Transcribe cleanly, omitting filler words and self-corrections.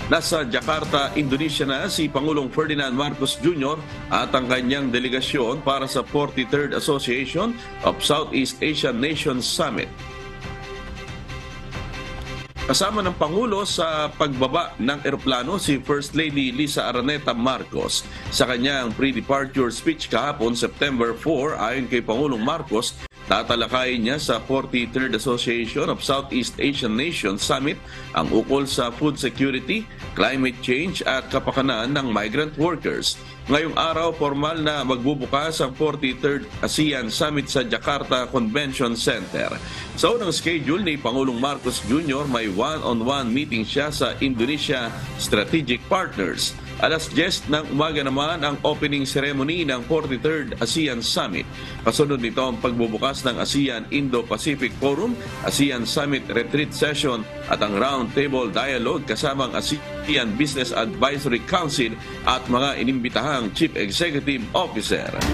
Nasa Jakarta, Indonesia na si Pangulong Ferdinand Marcos Jr. at ang kanyang delegasyon para sa 43rd Association of Southeast Asian Nations Summit. Kasama ng Pangulo sa pagbaba ng eroplano si First Lady Lisa Araneta Marcos. Sa kanyang pre-departure speech kahapon September 4, ayon kay Pangulong Marcos, tatalakayin niya sa 43rd Association of Southeast Asian Nations Summit ang ukol sa food security, climate change at kapakanan ng migrant workers. Ngayong araw, formal na magbubukas ang 43rd ASEAN Summit sa Jakarta Convention Center. Sa unang schedule ni Pangulong Marcos Jr., may one-on-one meeting siya sa Indonesia Strategic Partners. Alas 10 ng umaga naman ang opening ceremony ng 43rd ASEAN Summit. Kasunod nito ang pagbubukas ng ASEAN Indo-Pacific Forum, ASEAN Summit Retreat Session at ang Roundtable Dialogue kasama ang ASEAN Business Advisory Council at mga inimbitahang Chief Executive Officer.